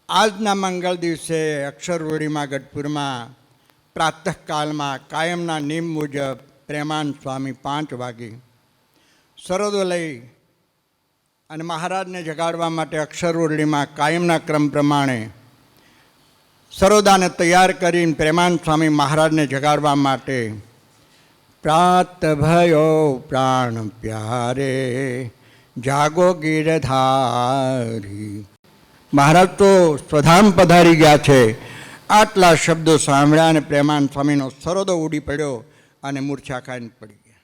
આજના મંગળ દિવસે અક્ષરવડીમાં ગઢપુરમાં પ્રાતઃકાલમાં કાયમના નિયમ મુજબ પ્રેમાનંદ સ્વામી 5 વાગે સરોદો લઈ અને મહારાજને જગાડવા માટે અક્ષરવડીમાં કાયમના ક્રમ પ્રમાણે સરોદાને તૈયાર કરીને પ્રેમાનંદ સ્વામી મહારાજને જગાડવા માટે પ્રાત ભયો પ્રાણ પ્યારે જાગો ગીરધારી. મહારાજ તો સ્વધામ પધારી ગયા છે. આટલા શબ્દો સાંભળ્યા અને પ્રેમાનંદ સ્વામીનો સરોદો ઉડી પડ્યો અને મૂર્છા ખાઈને પડી ગયા.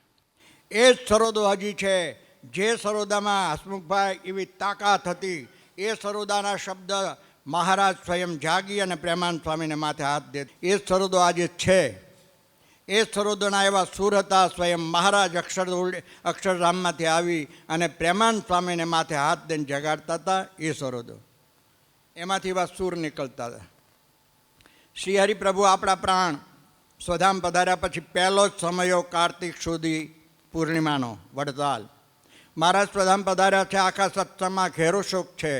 એ જ સરોદો હજી છે જે સરોદામાં હસમુખભાઈ એવી તાકાત હતી. એ સરોદાના શબ્દ મહારાજ સ્વયં જાગી અને પ્રેમાનંદ સ્વામીને માથે હાથ દે. એ સરોદો આજે છે. એ સરોદોના એવા સૂર હતા. સ્વયં મહારાજ અક્ષરધામમાંથી આવી અને પ્રેમાનંદ સ્વામીને માથે હાથ દઈને જગાડતા હતા. એ સરોદો એમાંથી એવા સૂર નીકળતા હતા. શ્રી હરિપ્રભુ આપણા પ્રાણ સ્વધામ પધાર્યા પછી પહેલો જ સમયો કાર્તિક સુધી પૂર્ણિમાનો વડતાલ. મહારાજ સ્વધામ પધાર્યા છે. આખા સત્સંગમાં ઘેરો શોક છે.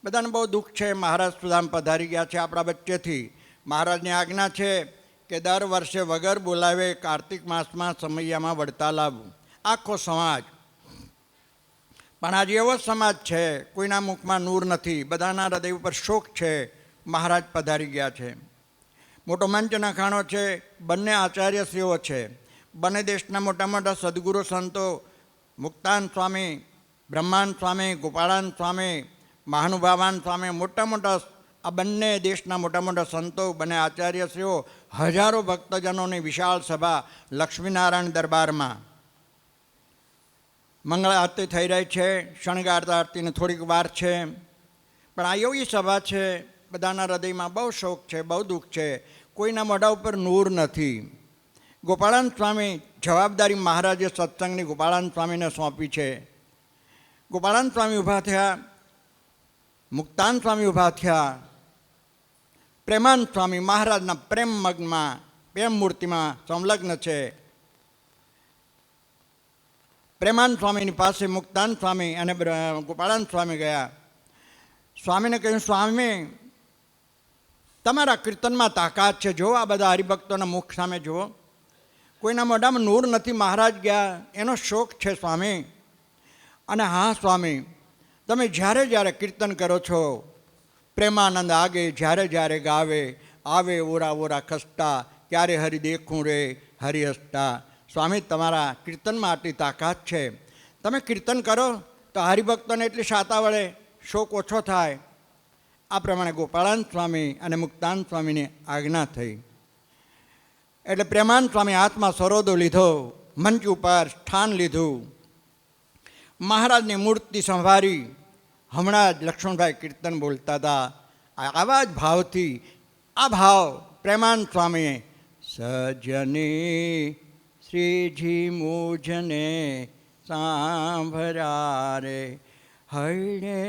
બધાને બહુ દુઃખ છે. મહારાજ સ્વધામ પધારી ગયા છે આપણા વચ્ચેથી. મહારાજની આજ્ઞા છે કે દર વર્ષે વગર બોલાવે કાર્તિક માસમાં સમૈયામાં વડતાલ આવવું. આખો સમાજ. પણ આજે એવો સમાજ છે કોઈના મુખમાં નૂર નથી. બધાના હૃદય ઉપર શોક છે. મહારાજ પધારી ગયા છે. મોટો મંચ નખાણો છે. બંને આચાર્યશ્રીઓ છે. બંને દેશના મોટા મોટા સદગુરુ સંતો મુક્તાન સ્વામી, બ્રહ્માનંદ સ્વામી, ગોપાળાનંદ સ્વામી, મહાનુભાવાન સ્વામી, મોટા મોટા આ બંને દેશના મોટા મોટા સંતો, બંને આચાર્યશ્રીઓ, હજારો ભક્તજનોની વિશાળ સભા લક્ષ્મીનારાયણ દરબારમાં મંગળ આરતી થઈ રહી છે. શણગાર આરતીને થોડીક વાર છે. પણ આ એવી સભા છે બધાના હૃદયમાં બહુ શોક છે, બહુ દુઃખ છે. કોઈના મોઢા ઉપર નૂર નથી. ગોપાળાનંદ સ્વામી જવાબદારી મહારાજે સત્સંગની ગોપાળાનંદ સ્વામીને સોંપી છે. ગોપાળાનંદ સ્વામી ઊભા થયા, મુક્તાન સ્વામી ઊભા થયા. પ્રેમાનંદ સ્વામી મહારાજના પ્રેમ મગ્નમાં, પ્રેમ મૂર્તિમાં સંલગ્ન છે. પ્રેમાનંદ સ્વામીની પાસે મુક્તાન સ્વામી અને ગોપાળાનંદ સ્વામી ગયા. સ્વામીને કહ્યું, સ્વામી તમારા કીર્તનમાં તાકાત છે. જો આ બધા હરિભક્તોના મુખ સામે જુઓ, કોઈના મોઢામાં નૂર નથી. મહારાજ ગયા એનો શોક છે સ્વામી. અને હા સ્વામી, તમે જ્યારે જ્યારે કીર્તન કરો છો, પ્રેમાનંદ આગે જ્યારે જ્યારે ગાવે, આવે ઓરા ઓરા ખસતા, ક્યારે હરિ દેખું રે હરિ હસતા. સ્વામી તમારા કીર્તનમાં આટલી તાકાત છે. તમે કીર્તન કરો તો હરિભક્તોને એટલી શાતા વડે શોક ઓછો થાય. આ પ્રમાણે ગોપાળાનંદ સ્વામી અને મુક્તાનંદ સ્વામીની આજ્ઞા થઈ. એટલે પ્રેમાનંદ સ્વામી હાથમાં સરોદો લીધો, મંચ ઉપર સ્થાન લીધું, મહારાજની મૂર્તિ સંભાળી. હમણાં જ લક્ષ્મણભાઈ કીર્તન બોલતા હતા. આવા જ ભાવથી, આ ભાવ પ્રેમાનંદ સ્વામીએ સજની શ્રીજી મુજને સાંભળ્યા રે, હૈડે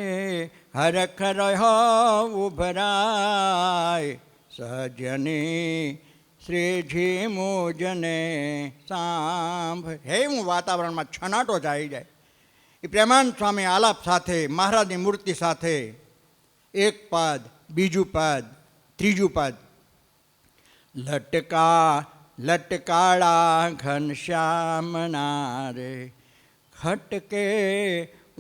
હરખ રહ્યો ઉભરાય, સજની શ્રીજી મુજને સાંભળ. હે હું વાતાવરણમાં છનાટો જાય જાય. એ પ્રેમાનંદ સ્વામી આલાપ સાથે, મહારાજની મૂર્તિ સાથે એક પદ, બીજું પદ, ત્રીજું પદ. લટકા લટકાળા ઘનશ્યામના રે, ખટકે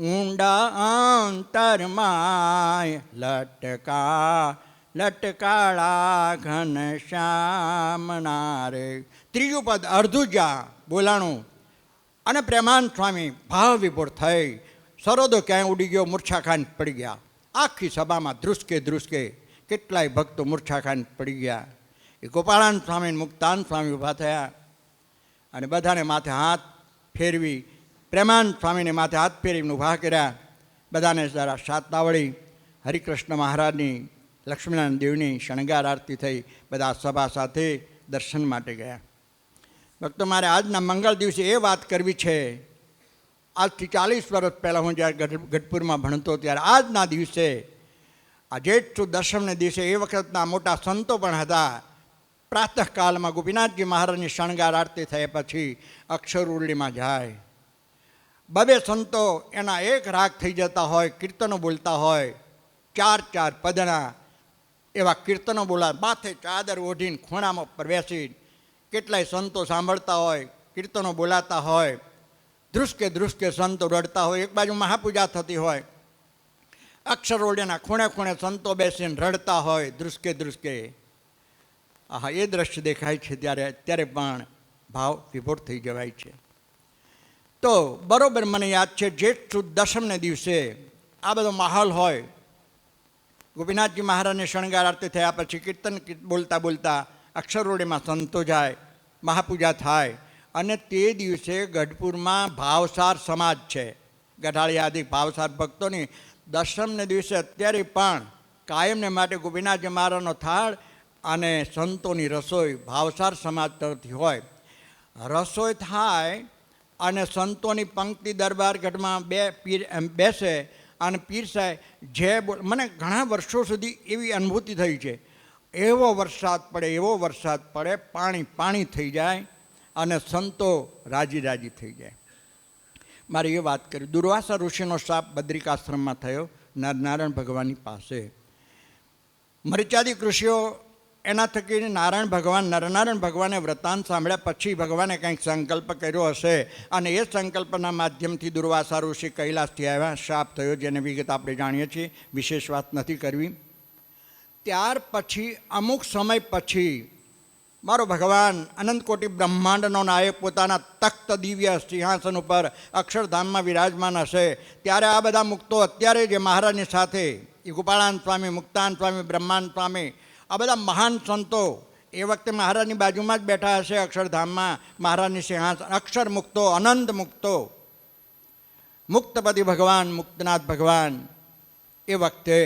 ઊંડા અંતરમાય, લટકા લટકાળા ઘનશ્યામના રે. ત્રીજું પદ અડધું જ્યાં બોલાણું. અને પ્રેમાનંદ સ્વામી ભાવ વિભોર થઈ. સરોદો ક્યાંય ઉડી ગયો, મૂર્છા ખાઈને પડી ગયા. આખી સભામાં ધ્રુસકે ધ્રુસકે કેટલાય ભક્તો મૂર્છા ખાઈને પડી ગયા. એ ગોપાળાનંદ સ્વામી, મુક્તાનંદ સ્વામી ઊભા થયા અને બધાને માથે હાથ ફેરવી, પ્રેમાનંદ સ્વામીને માથે હાથ ફેરવીને ઊભા કર્યા. બધાને જરા શાતાવળી હરિકૃષ્ણ મહારાજની, લક્ષ્મીનારાયણ દેવની શણગાર આરતી થઈ. બધા સભા સાથે દર્શન માટે ગયા. ભક્તો, મારે આજના મંગળ દિવસે એ વાત કરવી છે. આજથી 40 વર્ષ પહેલાં હું જ્યારે ગઢપુરમાં ભણતો ત્યારે આજના દિવસે, આ જેઠ સુદ દશમને દિવસે, એ વખતના મોટા સંતો પણ હતા. પ્રાતઃકાલમાં ગોપીનાથજી મહારાજની શણગાર આરતી થયા પછી અક્ષરવડીમાં જાય. બબે સંતો એના એક રાગ થઈ જતા હોય, કીર્તનો બોલતા હોય, 4 પદના એવા કીર્તનો બોલા, માથે ચાદર ઓઢીને ખૂણામાં પર બેસી કેટલાય સંતો સાંભળતા હોય, કીર્તનો બોલાતા હોય, ધ્રુસકે ધ્રુસકે સંતો રડતા હોય, એક બાજુ મહાપૂજા થતી હોય, અક્ષરોળીના ખૂણે ખૂણે સંતો બેસીને રડતા હોય ધ્રુસકે ધ્રુસકે. આહા, એ દ્રશ્ય દેખાય છે ત્યારે પણ ભાવ વિભોર થઈ જવાય છે. તો બરોબર મને યાદ છે, જેઠ સુદ દશમને દિવસે આ બધો માહોલ હોય. ગોપીનાથજી મહારાજને શણગાર આરતી થયા પછી કીર્તન બોલતા બોલતા અક્ષરોળીમાં સંતો જાય, મહાપૂજા થાય. અને તે દિવસે ગઢપુરમાં ભાવસાર સમાજ છે, ગઢાળિયાદિક ભાવસાર ભક્તોની દશમને દિવસે અત્યારે પણ કાયમને માટે ગોપીનાથજી મહારાજનો થાળ અને સંતોની રસોઈ ભાવસાર સમાજ તરફથી હોય. રસોઈ થાય અને સંતોની પંક્તિ દરબાર ગઢમાં બેસે અને પીરસાય. મને ઘણા વર્ષો સુધી એવી અનુભૂતિ થઈ છે. એવો વરસાદ પડે, પાણી પાણી થઈ જાય અને સંતો રાજી રાજી થઈ જાય. મારે એ વાત કરી, દુર્વાસા ઋષિનો શાપ બદ્રિકાશ્રમમાં થયો નરનારાયણ ભગવાનની પાસે. મરીચાદિક ઋષિઓ એના થકી નરનારાયણ ભગવાને વ્રતાંત સાંભળ્યા પછી ભગવાને કંઈક સંકલ્પ કર્યો હશે અને એ સંકલ્પના માધ્યમથી દુર્વાસા ઋષિ કૈલાસથી આવ્યા, શાપ થયો, જેને વિગત આપણે જાણીએ છીએ, વિશેષ વાત નથી કરવી. ત્યાર પછી અમુક સમય પછી મારો ભગવાન અનંતકોટી બ્રહ્માંડનો નાયક પોતાના તખ્ત દિવ્ય સિંહાસન ઉપર અક્ષરધામમાં વિરાજમાન હશે. ત્યારે આ બધા મુક્તો અત્યારે જે મહારાજની સાથે એ ગોપાળાન સ્વામી, મુક્તાન સ્વામી, બ્રહ્માંડ સ્વામી, આ બધા મહાન સંતો એ વખતે મહારાજની બાજુમાં જ બેઠા હશે અક્ષરધામમાં. મહારાજની સિંહાસન અક્ષર મુક્તો, અનંત મુક્તો, મુક્તપતિ ભગવાન, મુક્તનાથ ભગવાન એ વખતે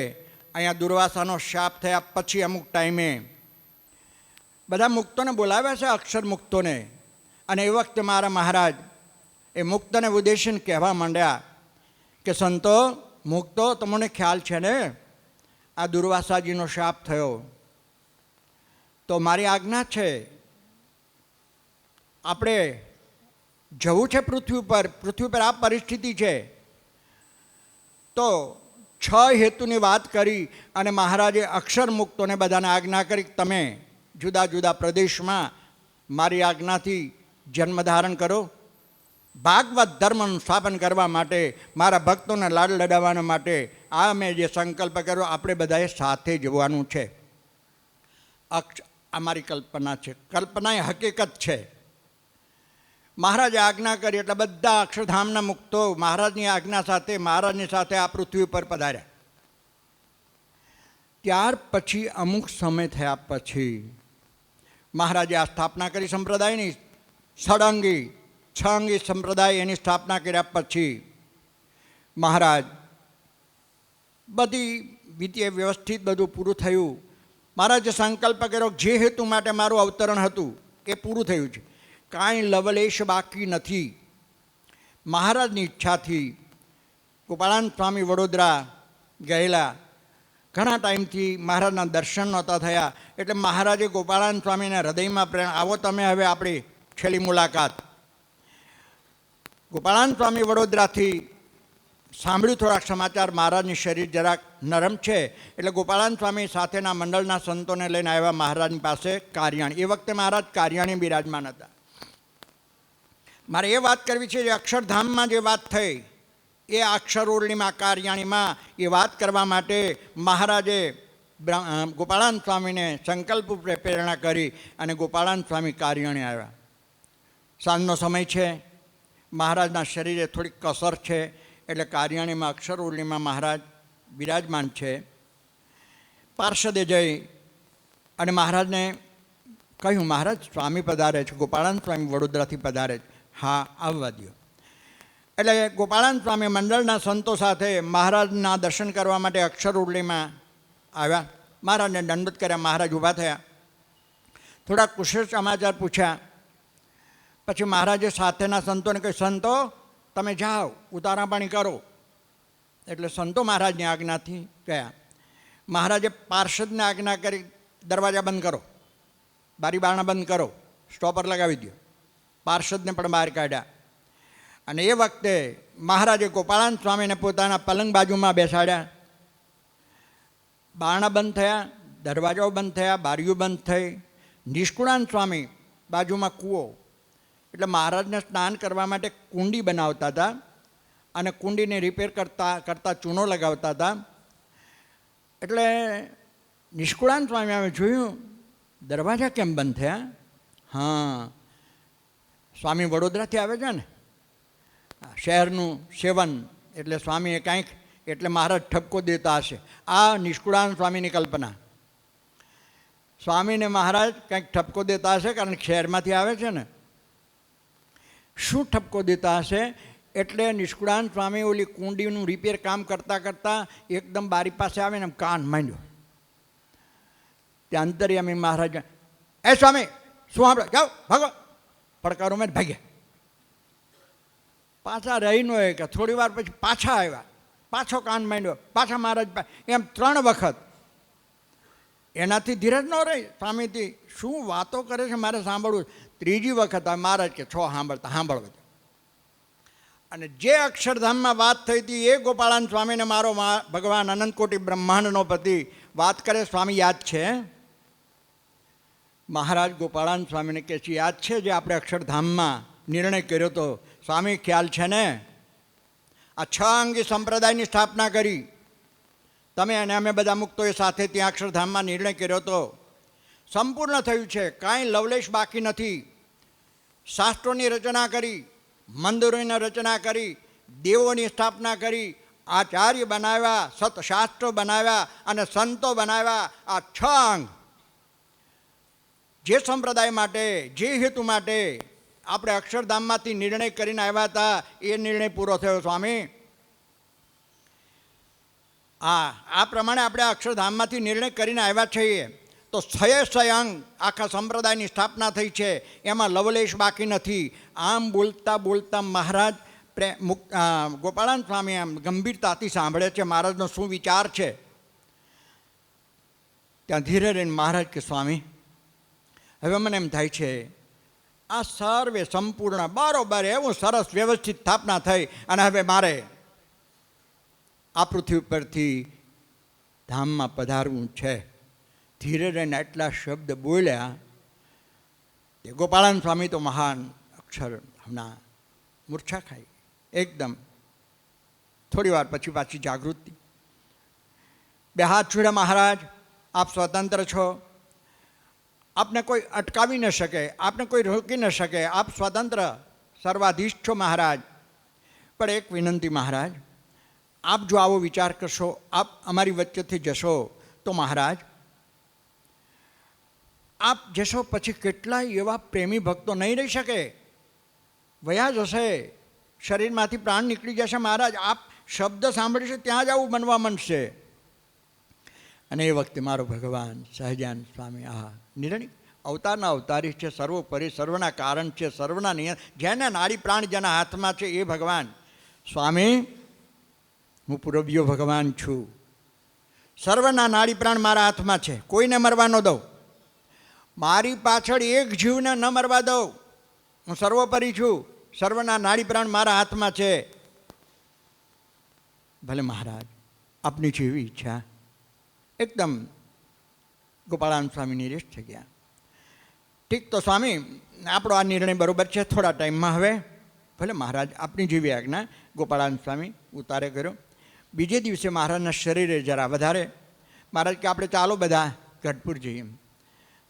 અહીંયા દુર્વાસાનો શાપ થયા પછી અમુક ટાઈમે બધા મુક્તોને બોલાવ્યા છે, અક્ષર મુક્તોને. અને એ વખતે મારા મહારાજ એ મુક્તને ઉદ્દેશીને કહેવા માંડ્યા કે સંતો, મુક્તો, તમને ખ્યાલ છે ને આ દુર્વાસાજીનો શાપ થયો, તો મારી આજ્ઞા છે આપણે જવું છે પૃથ્વી પર આ પરિસ્થિતિ છે. તો 6 હેતુની વાત કરી અને મહારાજે અક્ષર મુક્તોને બધાને આજ્ઞા કરી, તમે જુદા જુદા પ્રદેશમાં મારી આજ્ઞાથી જન્મ ધારણ કરો, ભાગવત ધર્મનું સ્થાપન કરવા માટે, મારા ભક્તોને લાડ લડાવવા માટે આ મેં જે સંકલ્પ કર્યો, આપણે બધાએ સાથે જવાનું છે. આ મારી કલ્પના છે, કલ્પના એ હકીકત છે. મહારાજે આજ્ઞા કરી એટલે બધા અક્ષરધામના મુક્તો મહારાજની આજ્ઞા સાથે, મહારાજની સાથે આ પૃથ્વી ઉપર પધાર્યા. ત્યાર પછી અમુક સમય થયા પછી મહારાજે આ સ્થાપના કરી સંપ્રદાયની, ષડંગી 6 અંગી સંપ્રદાય, એની સ્થાપના કર્યા પછી મહારાજ બધી વિધિએ વ્યવસ્થિત બધું પૂરું થયું. મહારાજે સંકલ્પ કર્યો, જે હેતુ માટે મારું અવતરણ હતું એ પૂરું થયું છે, કાંઈ લવલેશ બાકી નથી. મહારાજની ઈચ્છાથી ગોપાળાન સ્વામી વડોદરા ગયેલા, ઘણા ટાઈમથી મહારાજના દર્શન નહોતા થયા, એટલે મહારાજે ગોપાળાન સ્વામીને હૃદયમાં પ્રેમ, આવો તમે હવે આપણી છેલ્લી મુલાકાત. ગોપાળાન સ્વામી વડોદરાથી સાંભળ્યું થોડાક સમાચાર, મહારાજની શરીર જરાક નરમ છે, એટલે ગોપાળાન સ્વામી સાથેના મંડળના સંતોને લઈને આવ્યા મહારાજની પાસે કારિયાણી. એ વખતે મહારાજ કારિયાણી બિરાજમાન હતા. મારે એ વાત કરવી છે, જે અક્ષરધામમાં જે વાત થઈ એ અક્ષરોળીમાં, કારિયાણીમાં એ વાત કરવા માટે મહારાજે ગોપાળાન સ્વામીને સંકલ્પ પ્રેરણા કરી અને ગોપાળાન સ્વામી કારિયાણી આવ્યા. સાંજનો સમય છે, મહારાજના શરીરે થોડીક કસર છે, એટલે કારિયાણીમાં અક્ષરોળીમાં મહારાજ બિરાજમાન છે. પાર્ષદે જઈ અને મહારાજને કહ્યું, મહારાજ સ્વામી પધારે છે, ગોપાળાન સ્વામી વડોદરાથી પધારે છે. હા, આવવા દો. એટલે ગોપાળાન સ્વામી મંડળના સંતો સાથે મહારાજના દર્શન કરવા માટે અક્ષરોળીમાં આવ્યા. મહારાજને દંડવત કર્યા. મહારાજ ઊભા થયા, થોડા કુશળ સમાચાર પૂછ્યા. પછી મહારાજે સાથેના સંતોને કહ્યું, સંતો તમે જાઓ, ઉતારા પાણી કરો. એટલે સંતો મહારાજની આજ્ઞાથી ગયા. મહારાજે પાર્ષદને આજ્ઞા કરી, દરવાજા બંધ કરો, બારી બારણા બંધ કરો, સ્ટોપર લગાવી દો. પાર્ષદને પણ બહાર કાઢ્યા. અને એ વખતે મહારાજે ગોપાળાન સ્વામીને પોતાના પલંગ બાજુમાં બેસાડ્યા. બારણા બંધ થયા, દરવાજાઓ બંધ થયા, બારીઓ બંધ થઈ. નિષ્કુળાન સ્વામી બાજુમાં કૂવો, એટલે મહારાજને સ્નાન કરવા માટે કુંડી બનાવતા હતા અને કુંડીને રિપેર કરતા ચૂનો લગાવતા હતા. એટલે નિષ્કુળાન સ્વામી અમે જોયું દરવાજા કેમ બંધ થયા. હા, સ્વામી વડોદરાથી આવે છે ને, શહેરનું સેવન, એટલે સ્વામીએ કાંઈક એટલે મહારાજ ઠપકો દેતા હશે. આ નિષ્કુળાન સ્વામીની કલ્પના. સ્વામીને મહારાજ કંઈક ઠપકો દેતા હશે, કારણ કે શહેરમાંથી આવે છે ને. શું ઠપકો દેતા હશે? એટલે નિષ્કુળાન સ્વામી ઓલી કુંડીનું રિપેર કામ કરતાં કરતાં એકદમ બારી પાસે આવીને એમ કાન માંડ્યો. ત્યાં અંતર્યામી મહારાજ, એ સ્વામી શું સાંભળો, જાઓ ભાગો, પડકારો મેં ભાગ્યા. પાછા રહી ન હોય કે થોડી વાર પછી પાછા આવ્યા, પાછો કાન માંડ્યો, પાછા મહારાજ, એમ 3 વખત. એનાથી ધીરજ ન રહી સ્વામીથી, શું વાતો કરે છે મારે સાંભળવું. ત્રીજી વખત આવે મહારાજ કે છો સાંભળવા. અને જે અક્ષરધામમાં વાત થઈ હતી એ ગોપાળાન સ્વામીને મારો ભગવાન અનંતકોટી બ્રહ્માંડનો પતિ વાત કરે. સ્વામી યાદ છે? મહારાજ ગોપાળાન સ્વામીને કહે છે, યાદ છે જે આપણે અક્ષરધામમાં નિર્ણય કર્યો હતો? સ્વામી ખ્યાલ છે ને, આ 6 અંગી સંપ્રદાયની સ્થાપના કરી તમે અને અમે બધા મુક્તોએ સાથે ત્યાં અક્ષરધામમાં નિર્ણય કર્યો હતો. સંપૂર્ણ થયું છે, કાંઈ લવલેશ બાકી નથી. શાસ્ત્રોની રચના કરી, મંદિરોની રચના કરી, દેવોની સ્થાપના કરી, આચાર્ય બનાવ્યા, સતશાસ્ત્રો બનાવ્યા અને સંતો બનાવ્યા. આ 6 અંગ જે સંપ્રદાય માટે, જે હેતુ માટે આપણે અક્ષરધામમાંથી નિર્ણય કરીને આવ્યા હતા એ નિર્ણય પૂરો થયો. સ્વામી આ પ્રમાણે આપણે અક્ષરધામમાંથી નિર્ણય કરીને આવ્યા છીએ તો 6 અંગ આખા સંપ્રદાયની સ્થાપના થઈ છે, એમાં લવલેશ બાકી નથી. આમ બોલતા બોલતા મહારાજ ગોપાળાન સ્વામી આમ ગંભીરતાથી સાંભળે છે મહારાજનો શું વિચાર છે. ત્યાં ધીરે રહીને મહારાજ કે સ્વામી હવે મને એમ થાય છે આ સર્વે સંપૂર્ણ બરોબર એવું સરસ વ્યવસ્થિત સ્થાપના થઈ અને હવે મારે આ પૃથ્વી પરથી ધામમાં પધારવું છે. ધીરે રહીને આટલા શબ્દ બોલ્યા તે ગોપાળાન સ્વામી તો મહાન અક્ષર હમણાં મૂર્છા ખાઈ એકદમ. થોડી વાર પછી પાછી જાગૃતિ. 2 હાથ છોડ્યા. મહારાજ આપ સ્વતંત્ર છો, આપને કોઈ અટકાવી ન શકે, આપને કોઈ રોકી ન શકે, આપ સ્વતંત્ર સર્વાધીશ છો મહારાજ. પણ એક વિનંતી મહારાજ, આપ જો આવો વિચાર કરશો, આપ અમારી વચ્ચેથી જશો તો મહારાજ આપ જશો પછી કેટલાય એવા પ્રેમી ભક્તો નહીં રહી શકે, વયા જશે, શરીરમાંથી પ્રાણ નીકળી જશે. મહારાજ આપ શબ્દ સાંભળશે ત્યાં જ આવું બનવા માંડશે. અને એ વખતે મારો ભગવાન સહજાનંદ સ્વામી નિર્ણય અવતારના અવતારી છે, સર્વોપરી સર્વના કારણ છે, સર્વના નિયંત્રણ, જેને નાડી પ્રાણ જેના હાથમાં છે એ ભગવાન. સ્વામી હું પૂરબીયો ભગવાન છું, સર્વના નાડી પ્રાણ મારા હાથમાં છે, કોઈને મરવા ન દઉં, મારી પાછળ એક જીવને ન મરવા દઉં. હું સર્વોપરી છું, સર્વના નાડી પ્રાણ મારા હાથમાં છે. ભલે મહારાજ આપની જેવી ઈચ્છા. એકદમ ગોપાળાન સ્વામી નિરેશ થઈ ગયા. ઠીક, તો સ્વામી આપણો આ નિર્ણય બરાબર છે, થોડા ટાઈમમાં હવે ભલે મહારાજ આપની જેવી આજ્ઞા. ગોપાળાન સ્વામી ઉતારે કર્યો. બીજે દિવસે મહારાજના શરીરે જરા વધારે. મહારાજ કે આપણે ચાલો બધા ગઢપુર જઈએ.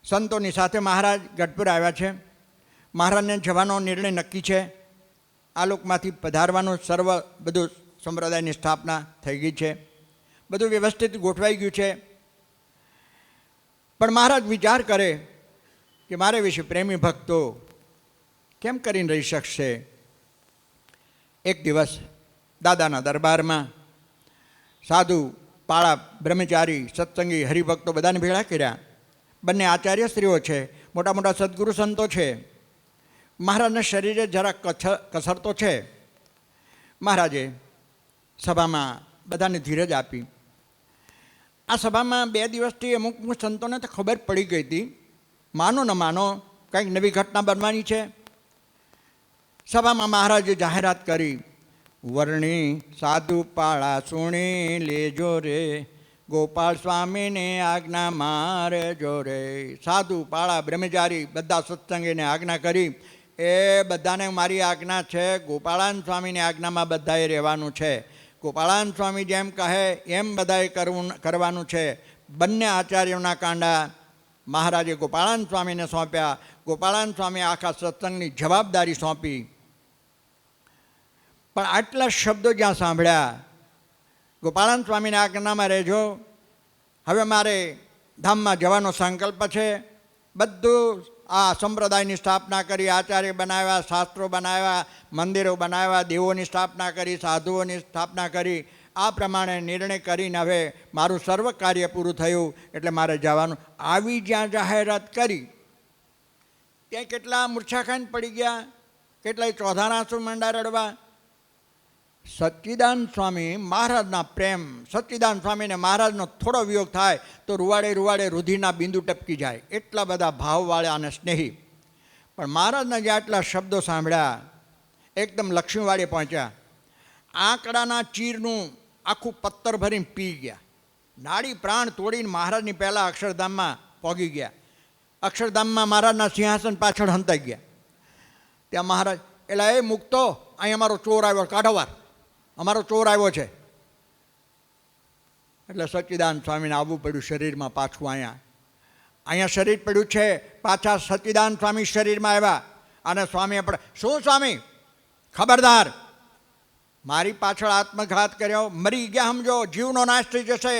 સંતોની સાથે મહારાજ ગઢપુર આવ્યા છે. મહારાજને જવાનો નિર્ણય નક્કી છે. આ લોકમાંથી પધારવાનું સર્વ બધું સંપ્રદાયની સ્થાપના થઈ ગઈ છે, બધું વ્યવસ્થિત ગોઠવાઈ ગયું છે. પણ મહારાજ વિચાર કરે કે મારે વિશે પ્રેમી ભક્તો કેમ કરીને રહી શકશે. એક દિવસ દાદાના દરબારમાં સાધુ, પાળા, બ્રહ્મચારી, સત્સંગી, હરિભક્તો બધાને ભેળા કર્યા. બંને આચાર્ય સ્ત્રીઓ છે, મોટા મોટા સદગુરુ સંતો છે. મહારાજના શરીરે જરા કસરતો છે. મહારાજે સભામાં બધાને ધીરજ આપી. આ સભામાં 2 દિવસથી અમુક સંતોને તો ખબર પડી ગઈ હતી, માનો ન માનો કંઈક નવી ઘટના બનવાની છે. સભામાં મહારાજે જાહેરાત કરી, વર્ણી સાધુ પાળા સુણી લેજો રે, ગોપાળ સ્વામીની આજ્ઞા મારે જોરે. સાધુ પાળા બ્રહ્મચારી બધા સત્સંગીને આજ્ઞા કરી, એ બધાને મારી આજ્ઞા છે, ગોપાળાન સ્વામીની આજ્ઞામાં બધાએ રહેવાનું છે. ગોપાળાન સ્વામી જેમ કહે એમ બધાએ કરવાનું છે. બંને આચાર્યોના કાંડા મહારાજે ગોપાળાન સ્વામીને સોંપ્યા. ગોપાળાન સ્વામી આખા સત્સંગની જવાબદારી સોંપી. પણ આટલા શબ્દો જ્યાં સાંભળ્યા, ગોપાળાન સ્વામીની આજ્ઞામાં રહેજો, હવે મારે ધામમાં જવાનો સંકલ્પ છે, બધું આ સંપ્રદાયની સ્થાપના કરી, આચાર્ય બનાવ્યા, શાસ્ત્રો બનાવ્યા, મંદિરો બનાવ્યા, દેવોની સ્થાપના કરી, સાધુઓની સ્થાપના કરી, આ પ્રમાણે નિર્ણય કરીને હવે મારું સર્વ કાર્ય પૂરું થયું એટલે મારે જવાનું. આવી જ્યાં જાહેરાત કરી ત્યાં કેટલા મૂર્છા ખાઈને પડી ગયા, કેટલાય ચોધાના આંસુ મંડા રડવા. સચ્ચિદાનંદ સ્વામી મહારાજના પ્રેમ, સચ્ચિદાનંદ સ્વામીને મહારાજનો થોડો વિયોગ થાય તો રૂવાડે રૂવાડે રુધિરના બિંદુ ટપકી જાય, એટલા બધા ભાવવાળા અને સ્નેહી. પણ મહારાજના જે આટલા શબ્દો સાંભળ્યા, એકદમ લક્ષ્મીવાડી પહોંચ્યા, આંકડાના ચીરનું આખું પત્તર ભરીને પી ગયા, નાડી પ્રાણ તોડીને મહારાજની પહેલાં અક્ષરધામમાં પહોંચી ગયા. અક્ષરધામમાં મહારાજના સિંહાસન પાછળ હંતાઈ ગયા. ત્યાં મહારાજ, એટલે એ મૂકતો, અહીં અમારો ચોર આવ્યો, કાઢોવાર અમારો ચોર આવ્યો છે. એટલે સચ્ચિદાનંદ સ્વામીને આવવું પડ્યું શરીરમાં પાછું. અહીંયા શરીર પડ્યું છે, પાછા સચ્ચિદાનંદ સ્વામી શરીરમાં આવ્યા. અને સ્વામીએ પડે, શું સ્વામી ખબરદાર, મારી પાછળ આત્મઘાત કર્યો, મરી ગયા સમજો, જીવનો નાશ થઈ જશે,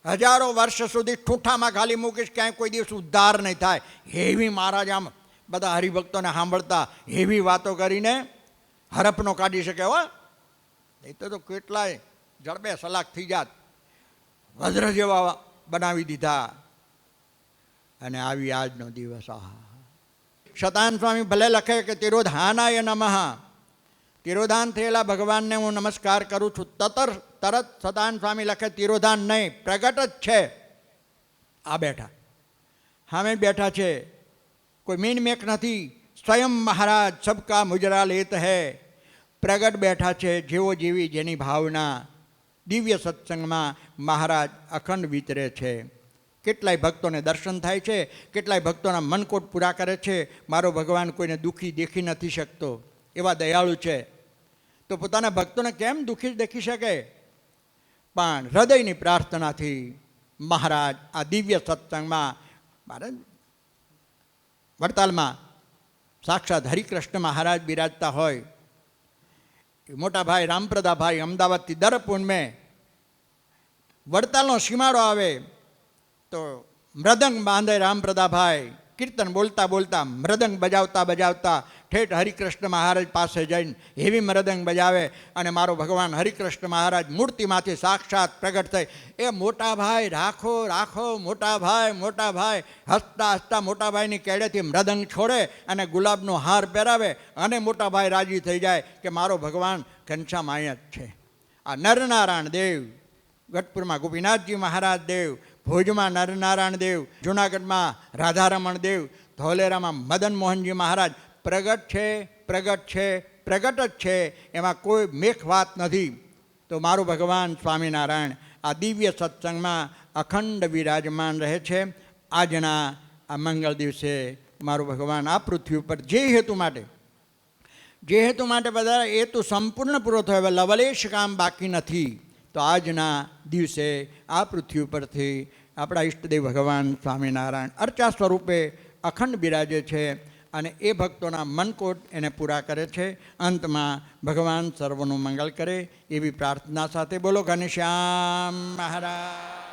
હજારો વર્ષ સુધી ઠૂંઠામાં ખાલી મૂકીશ, ક્યાંય કોઈ દિવસ ઉદ્ધાર નહીં થાય. એવી મહારાજ આમ બધા હરિભક્તોને સાંભળતા એવી વાતો કરીને હરફનો કાઢી શકે. હો એ તો કેટલાય જડબે સલાક થઈ જાત, વજ્ર જેવા બનાવી દીધા. અને આવી આજનો દિવસ. શતાનંદ સ્વામી ભલે લખે કે તિરોધાનાય નમઃ, તિરોધાન થયેલા ભગવાનને હું નમસ્કાર કરું છું, તરત સતાનંદ સ્વામી લખે તિરોધાન નહીં, પ્રગટ જ છે. આ બેઠા, સામે બેઠા છે, કોઈ મીન મેક નથી. સ્વયં મહારાજ સબકા મુજરા લેત હૈ, પ્રગટ બેઠા છે. જેવો જેવી જેની ભાવના, દિવ્ય સત્સંગમાં મહારાજ અખંડ વિતરે છે. કેટલાય ભક્તોને દર્શન થાય છે, કેટલાય ભક્તોના મનકોટ પૂરા કરે છે. મારો ભગવાન કોઈને દુઃખી દેખી નથી શકતો, એવા દયાળુ છે. તો પોતાના ભક્તોને કેમ દુઃખી દેખી શકે? પણ હૃદયની પ્રાર્થનાથી મહારાજ આ દિવ્ય સત્સંગમાં, મહારાજ વડતાલમાં સાક્ષાત હરિકૃષ્ણ મહારાજ બિરાજતા હોય. મોટા ભાઈ રામપ્રદાભાઈ અમદાવાદથી દર પૂનમે વડતાલનો સીમાડો આવે તો મૃદંગ બાંધે રામપ્રદાભાઈ, કીર્તન બોલતા બોલતા, મૃદંગ બજાવતા બજાવતા ઠેઠ હરિકૃષ્ણ મહારાજ પાસે જઈને એવી મૃદંગ બજાવે. અને મારો ભગવાન હરિકૃષ્ણ મહારાજ મૂર્તિમાંથી સાક્ષાત પ્રગટ થઈ. એ મોટા ભાઈ રાખો રાખો, મોટા ભાઈ હસતા હસતા મોટાભાઈની કેડેથી મૃદંગ છોડે અને ગુલાબનો હાર પહેરાવે. અને મોટાભાઈ રાજી થઈ જાય કે મારો ભગવાન ઘનશ્યામ અહીંયા જ છે. આ નરનારાયણ દેવ, ગઢપુરમાં ગોપીનાથજી મહારાજ દેવ, ભુજમાં નરનારાયણ દેવ, જૂનાગઢમાં રાધારમણ દેવ, ધોલેરામાં મદન મોહનજી મહારાજ પ્રગટ છે, પ્રગટ છે, પ્રગટ જ છે. એમાં કોઈ મેખ વાત નથી. તો મારું ભગવાન સ્વામિનારાયણ આ દિવ્ય સત્સંગમાં અખંડ વિરાજમાન રહે છે. આજના આ મંગળ દિવસે મારું ભગવાન આ પૃથ્વી ઉપર જે હેતુ માટે બધા હેતુ સંપૂર્ણ પૂરો થયો, હવે લવલેશ કામ બાકી નથી. તો આજના દિવસે આ પૃથ્વી ઉપરથી આપણા ઈષ્ટદેવ ભગવાન સ્વામિનારાયણ અર્ચા સ્વરૂપે અખંડ બિરાજે છે. અને એ ભક્તોના મનકોટ એને પૂરા કરે છે. અંતમાં ભગવાન સર્વનું મંગળ કરે એવી પ્રાર્થના સાથે બોલો ઘનશ્યામ મહારાજ.